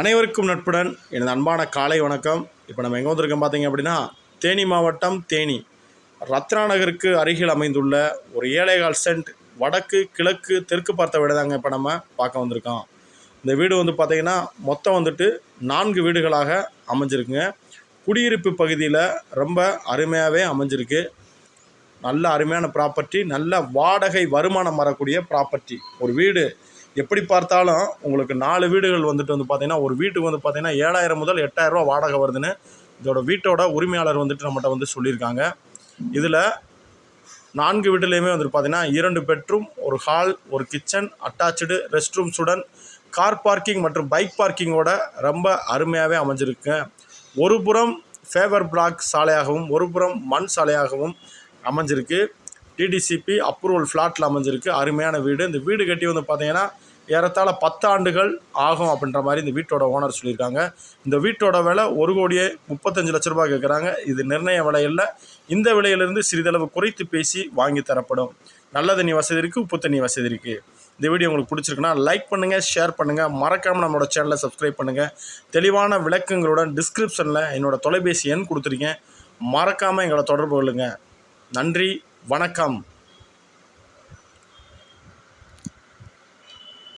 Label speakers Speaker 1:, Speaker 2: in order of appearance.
Speaker 1: அனைவருக்கும் நட்புடன் எனது அன்பான காலை வணக்கம். இப்போ நம்ம எங்கே வந்திருக்கோம் பார்த்தீங்க அப்படின்னா, தேனி மாவட்டம் தேனி ரத்னா நகருக்கு அருகில் அமைந்துள்ள ஒரு 7.25 சென்ட் வடக்கு கிழக்கு தெற்கு பார்த்த வீடு தாங்க இப்போ நம்ம பார்க்க வந்திருக்கோம். இந்த வீடு வந்து பார்த்திங்கன்னா மொத்தம் வந்துட்டு 4 வீடுகளாக அமைஞ்சிருக்குங்க. குடியிருப்பு பகுதியில் ரொம்ப அருமையாகவே அமைஞ்சிருக்கு. நல்ல அருமையான ப்ராப்பர்ட்டி, நல்ல வாடகை வருமானம் வரக்கூடிய ப்ராப்பர்ட்டி. ஒரு வீடு எப்படி பார்த்தாலும் உங்களுக்கு 4 வீடுகள் வந்துட்டு வந்து பார்த்திங்கன்னா, ஒரு வீட்டுக்கு வந்து பார்த்திங்கன்னா 7,000 முதல் 8,000 ரூபா வாடகை வருதுன்னு இதோட வீட்டோட உரிமையாளர் வந்துட்டு நம்மகிட்ட வந்து சொல்லியிருக்காங்க. இதில் 4 வீட்டுலேயுமே வந்துட்டு பார்த்திங்கன்னா 2 பெட்ரூம், ஒரு ஹால், ஒரு கிச்சன், அட்டாச்சு ரெஸ்ட் ரூம்ஸுடன் கார் பார்க்கிங் மற்றும் பைக் பார்க்கிங்கோட ரொம்ப அருமையாகவே அமைஞ்சிருக்கு. ஒரு புறம் ஃபேவர் பிளாக் சாலையாகவும் ஒரு புறம் மண் சாலையாகவும் அமைஞ்சிருக்கு. டிடிசிபி அப்ரூவல் ஃப்ளாட்டில் அமைஞ்சிருக்கு. அருமையான வீடு. இந்த வீடு கட்டி வந்து பார்த்திங்கன்னா ஏறத்தாழ 10 ஆண்டுகள் ஆகும் அப்படின்ற மாதிரி இந்த வீட்டோட ஓனர் சொல்லியிருக்காங்க. இந்த வீட்டோட விலை 1,35 லட்ச ரூபா கேட்குறாங்க. இது நிர்ணய விலை இல்லை. இந்த விலையிலிருந்து சிறிதளவு குறைத்து பேசி வாங்கி தரப்படும். நல்ல தண்ணி வசதி இருக்குது, உப்பு தண்ணி வசதி இருக்குது. இந்த வீடியோ உங்களுக்கு பிடிச்சிருக்குன்னா லைக் பண்ணுங்கள், ஷேர் பண்ணுங்கள், மறக்காமல் நம்மளோட சேனலை சப்ஸ்கிரைப் பண்ணுங்கள். தெளிவான விளக்கங்களுடன் டிஸ்கிரிப்ஷனில் என்னோடய தொலைபேசி எண் கொடுத்துருக்கேன். மறக்காமல் எங்களை தொடர்பு கொள்ளுங்கள். நன்றி, வணக்கம்.